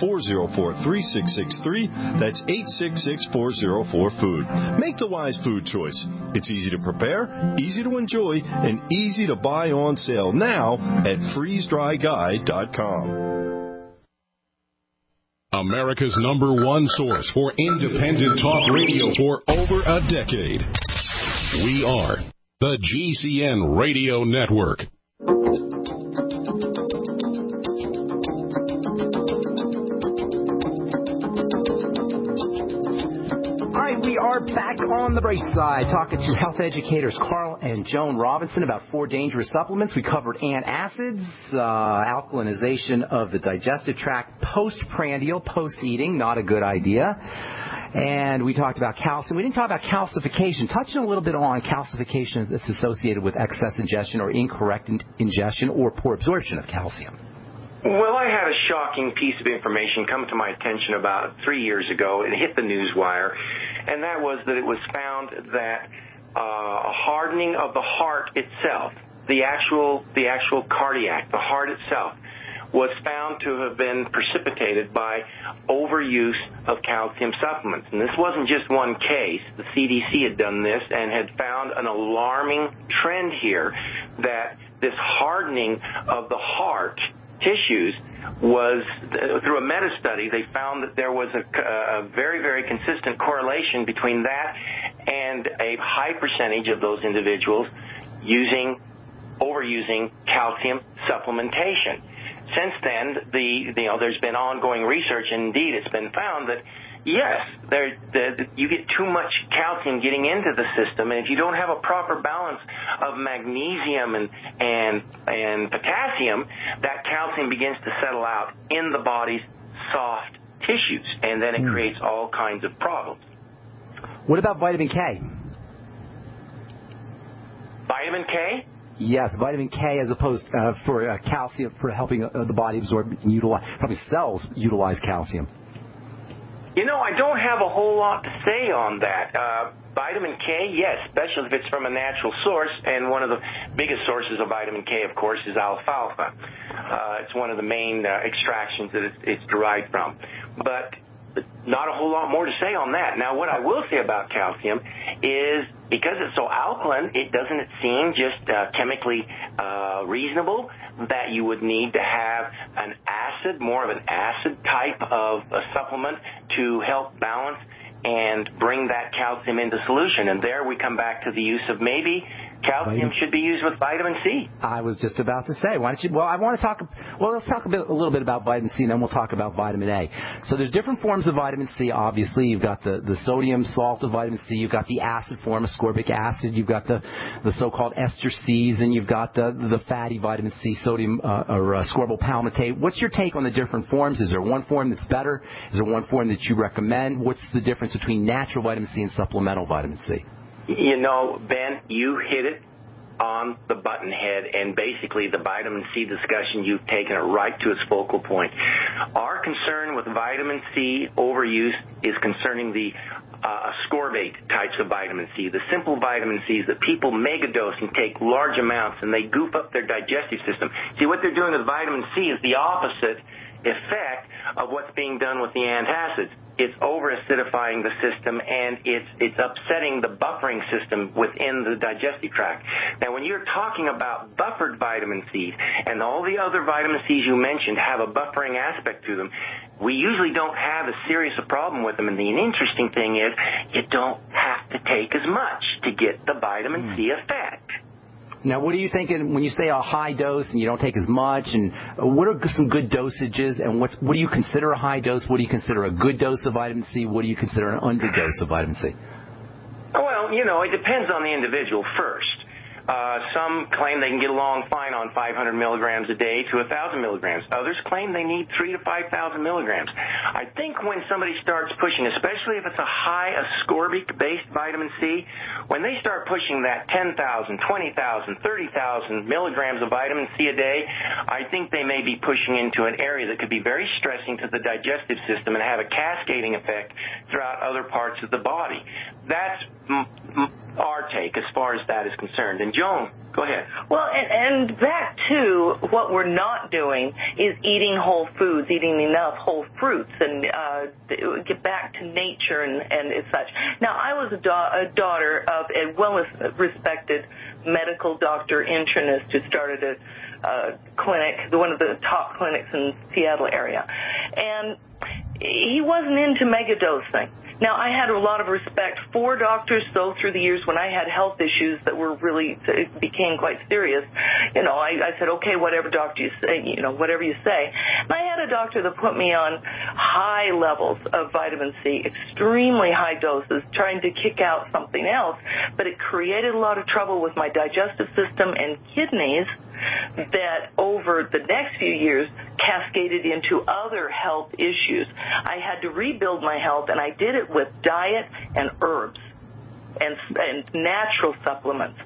T: 866-404-3663. That's 866-404-FOOD. Make the wise food choice. It's easy to prepare, easy to enjoy, and easy to buy on sale now at freezedryguy.com.
G: America's #1 source for independent talk radio for over a decade. We are the GCN Radio Network.
A: We are back on the bright side, talking to health educators Carl and Joan Robinson about 4 dangerous supplements. We covered antacids, alkalinization of the digestive tract, postprandial, post-eating, not a good idea. And we talked about calcium. We didn't talk about calcification. Touching a little bit on calcification that's associated with excess ingestion or incorrect ingestion or poor absorption of calcium.
N: Well, I had a shocking piece of information come to my attention about 3 years ago. It hit the news wire, and that was that it was found that a hardening of the heart itself, the actual cardiac, the heart itself, was found to have been precipitated by overuse of calcium supplements. And this wasn't just one case. The CDC had done this and had found an alarming trend here that this hardening of the heart tissues was, through a meta-study, they found that there was a very, very consistent correlation between that and a high percentage of those individuals overusing calcium supplementation. Since then, there's been ongoing research, and indeed it's been found that yes, you get too much calcium getting into the system, and if you don't have a proper balance of magnesium and potassium, that calcium begins to settle out in the body's soft tissues, and then it creates all kinds of problems.
A: What about vitamin K?
N: Vitamin K?
A: Yes, vitamin K as opposed for calcium, for helping the body absorb and utilize, helping cells utilize calcium.
N: You know, I don't have a whole lot to say on that. Vitamin K, yes, especially if it's from a natural source, and one of the biggest sources of vitamin K, of course, is alfalfa. It's one of the main extractions that it's derived from. But not a whole lot more to say on that. Now, what I will say about calcium is because it's so alkaline, doesn't seem just chemically reasonable that you would need to have an acid, more of an acid type of a supplement to help balance and bring that calcium into solution. And there we come back to the use of maybe Calcium should be used with vitamin C.
A: I was just about to say, why don't you? Well, I want to talk. Well, let's talk a little bit about vitamin C, and then we'll talk about vitamin A. So there's different forms of vitamin C. Obviously, you've got the sodium salt of vitamin C. You've got the acid form, ascorbic acid. You've got the so-called ester Cs, and you've got the fatty vitamin C, sodium or ascorbyl palmitate. What's your take on the different forms? Is there one form that's better? Is there one form that you recommend? What's the difference between natural vitamin C and supplemental vitamin C?
N: You know, Ben, you hit it on the button head, and basically the vitamin C discussion, you've taken it right to its focal point. Our concern with vitamin C overuse is concerning the ascorbate types of vitamin C, the simple vitamin Cs that people megadose and take large amounts, and they goof up their digestive system. See, what they're doing with vitamin C is the opposite effect of what's being done with the antacids. It's over-acidifying the system, and it's upsetting the buffering system within the digestive tract. Now, when you're talking about buffered vitamin Cs, and all the other vitamin Cs you mentioned have a buffering aspect to them, we usually don't have as serious a problem with them. And the interesting thing is you don't have to take as much to get the vitamin C effect.
A: Now, what are you thinking when you say a high dose and you don't take as much? And what are some good dosages? And what do you consider a high dose? What do you consider a good dose of vitamin C? What do you consider an underdose of vitamin C?
N: Well, you know, it depends on the individual first. Some claim they can get along fine on 500 milligrams a day to 1,000 milligrams. Others claim they need 3,000 to 5,000 milligrams. I think when somebody starts pushing, especially if it's a high ascorbic-based vitamin C, when they start pushing that 10,000, 20,000, 30,000 milligrams of vitamin C a day, I think they may be pushing into an area that could be very stressing to the digestive system and have a cascading effect throughout other parts of the body. That's our take as far as that is concerned. And Joan, go ahead.
O: Well, and back to what we're not doing is eating whole foods, eating enough whole fruits, and get back to nature and such. Now, I was a daughter of a well-respected medical doctor internist who started a clinic, one of the top clinics in the Seattle area, and he wasn't into megadosing. Now, I had a lot of respect for doctors, though, through the years when I had health issues that were really, it became quite serious. You know, I said, okay, whatever doctor you say, whatever you say. And I had a doctor that put me on high levels of vitamin C, extremely high doses, trying to kick out something else. But it created a lot of trouble with my digestive system and kidneys that over the next few years cascaded into other health issues. I had to rebuild my health, and I did it with diet and herbs and natural supplements.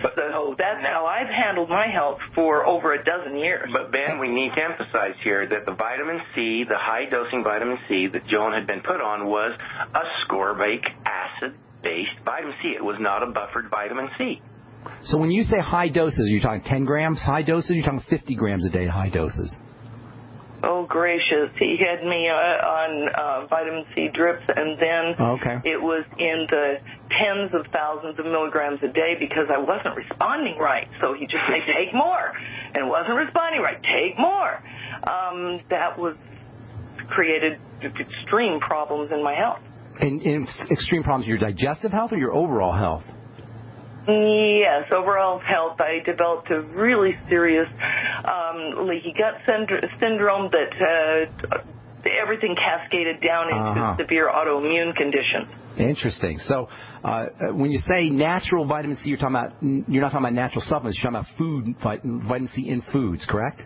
O: So that's how I've handled my health for over a dozen years.
N: But, Ben, we need to emphasize here that the vitamin C, the high-dosing vitamin C that Joan had been put on was ascorbic acid-based vitamin C. It was not a buffered vitamin C.
A: So when you say high doses, are you talking 10 grams high doses? Or are you talking 50 grams a day high doses?
O: Oh, gracious. He had me on vitamin C drips, and then it was in the tens of thousands of milligrams a day because I wasn't responding right. So he just said, take more. And wasn't responding right. Take more. That was created extreme problems in my health. And
A: extreme problems in your digestive health or your overall health?
O: Yes, overall health. I developed a really serious leaky gut syndrome that everything cascaded down into severe autoimmune conditions.
A: Interesting. So when you say natural vitamin C, you're not talking about natural supplements. You're talking about food, vitamin C in foods, correct?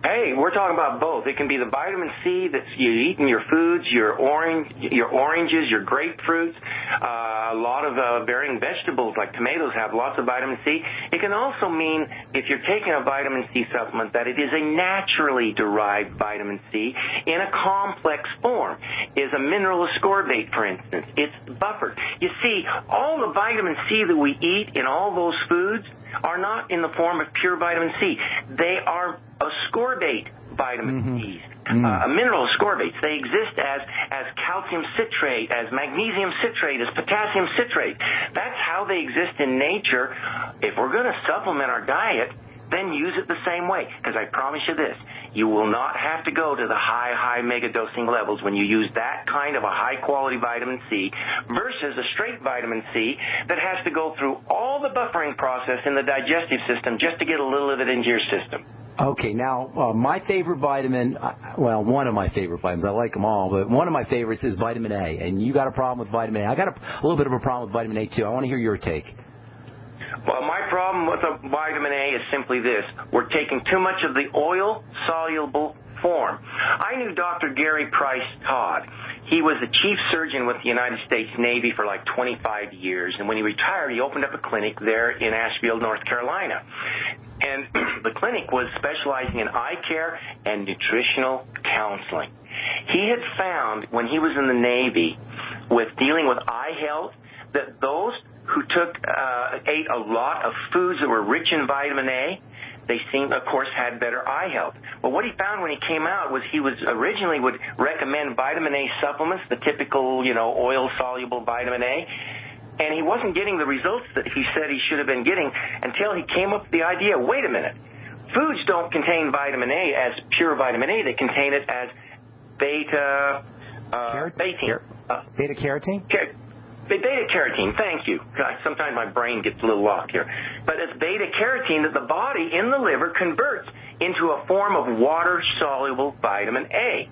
N: Hey, we're talking about both. It can be the vitamin C that you eat in your foods, your oranges, your grapefruits, a lot of varying vegetables like tomatoes have lots of vitamin C. It can also mean, if you're taking a vitamin C supplement, that it is a naturally derived vitamin C in a complex form. Is a mineral ascorbate, for instance. It's buffered. You see, all the vitamin C that we eat in all those foods are not in the form of pure vitamin C. They are ascorbate vitamin Cs, mineral ascorbates. They exist as calcium citrate, as magnesium citrate, as potassium citrate. That's how they exist in nature. If we're going to supplement our diet, then use it the same way. Because I promise you this, you will not have to go to the high mega dosing levels when you use that kind of a high-quality vitamin C versus a straight vitamin C that has to go through all the buffering process in the digestive system just to get a little of it into your system.
A: Okay, now my favorite vitamin, well, one of my favorite vitamins, I like them all, but one of my favorites is vitamin A, and you got a problem with vitamin A. I got a little bit of a problem with vitamin A, too. I want to hear your take.
N: Well, my problem with the vitamin A is simply this. We're taking too much of the oil-soluble form. I knew Dr. Gary Price Todd. He was the chief surgeon with the United States Navy for like 25 years, and when he retired, he opened up a clinic there in Asheville, North Carolina. And the clinic was specializing in eye care and nutritional counseling. He had found when he was in the Navy with dealing with eye health that those who ate a lot of foods that were rich in vitamin A, they of course, had better eye health. But what he found when he came out was he was originally would recommend vitamin A supplements, the typical, oil-soluble vitamin A, and he wasn't getting the results that he said he should have been getting until he came up with the idea, wait a minute, foods don't contain vitamin A as pure vitamin A, they contain it as beta-carotene.
A: Beta-carotene?
N: Beta-carotene, thank you. Sometimes my brain gets a little lost here. But it's beta-carotene that the body in the liver converts into a form of water-soluble vitamin A.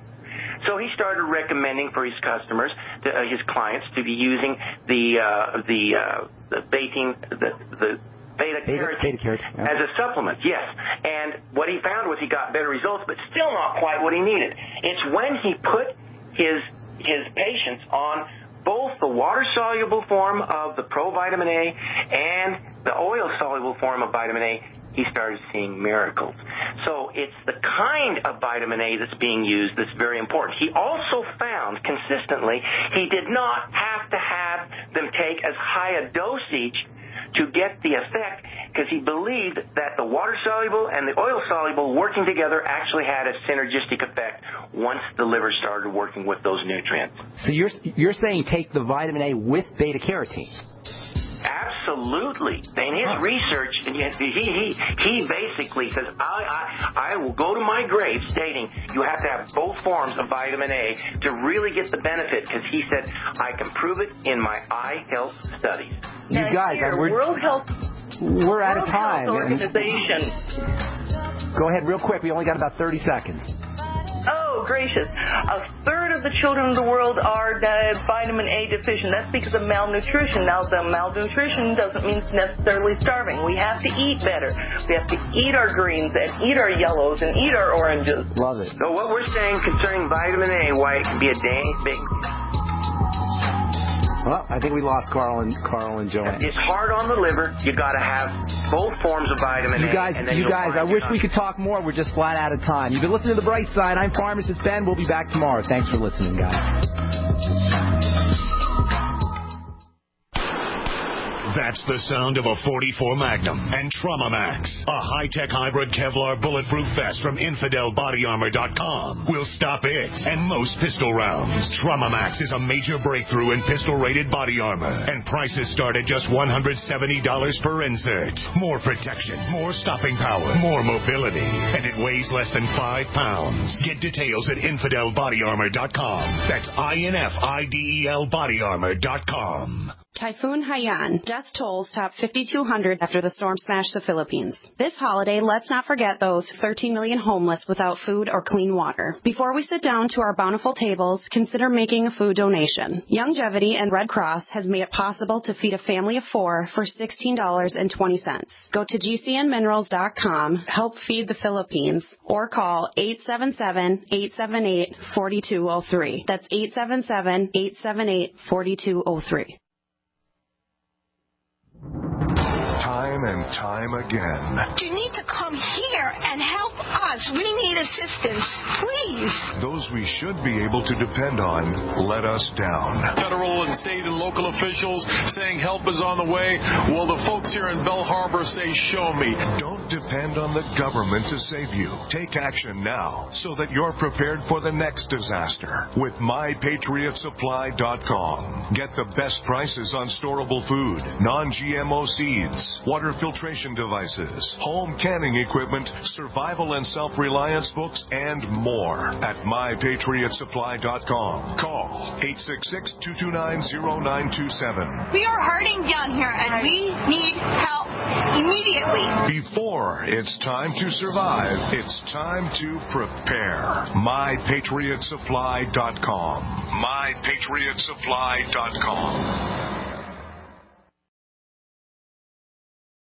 N: So he started recommending for his customers, his clients, to be using the beta-carotene as a supplement, yes. And what he found was he got better results, but still not quite what he needed. It's when he put his patients on both the water-soluble form of the provitamin A and the oil-soluble form of vitamin A, he started seeing miracles. So it's the kind of vitamin A that's being used that's very important. He also found consistently he did not have to have them take as high a dosage to get the effect, because he believed that the water-soluble and the oil-soluble working together actually had a synergistic effect once the liver started working with those nutrients.
A: So you're saying take the vitamin A with beta-carotene?
N: Absolutely. In his research, and he basically says, I will go to my grave stating you have to have both forms of vitamin A to really get the benefit, because he said, I can prove it in my eye health studies.
A: You guys, we're out of time.
O: Organization.
A: Go ahead real quick. We only got about 30 seconds.
O: Oh, gracious. A third of the children in the world are vitamin A deficient. That's because of malnutrition. Now, the malnutrition doesn't mean necessarily starving. We have to eat better. We have to eat our greens and eat our yellows and eat our oranges.
A: Love it.
N: So what we're saying concerning vitamin A, why it can be a dang big...
A: Well, I think we lost Carl and Joanne.
N: It's hard on the liver. You got to have both forms of vitamin A.
A: You guys, I wish we could talk more. We're just flat out of time. You've been listening to The Bright Side. I'm Pharmacist Ben. We'll be back tomorrow. Thanks for listening, guys.
U: That's the sound of a .44 Magnum and Trauma Max, a high-tech hybrid Kevlar bulletproof vest from InfidelBodyArmor.com. Will stop it and most pistol rounds. Trauma Max is a major breakthrough in pistol-rated body armor, and prices start at just $170 per insert. More protection, more stopping power, more mobility, and it weighs less than 5 pounds. Get details at InfidelBodyArmor.com. That's INFIDEL BodyArmor.com.
V: Typhoon Haiyan. Death tolls top 5,200 after the storm smashed the Philippines. This holiday, let's not forget those 13 million homeless without food or clean water. Before we sit down to our bountiful tables, consider making a food donation. Longevity and Red Cross has made it possible to feed a family of 4 for $16.20. Go to GCNminerals.com, help feed the Philippines, or call 877-878-4203. That's 877-878-4203.
W: Time and time again.
X: You need to come here and help us. We need assistance, please.
W: Those we should be able to depend on let us down.
G: Federal and state and local officials saying help is on the way. Well, the folks here in Bell Harbor say, show me.
W: Don't depend on the government to save you. Take action now so that you're prepared for the next disaster with MyPatriotSupply.com. Get the best prices on storable food, non-GMO seeds, water filtration devices, home canning equipment, survival and self-reliance books, and more at mypatriotsupply.com. Call 866-229-0927.
X: We are hurting down here, and we need help immediately.
W: Before it's time to survive, it's time to prepare. mypatriotsupply.com. mypatriotsupply.com.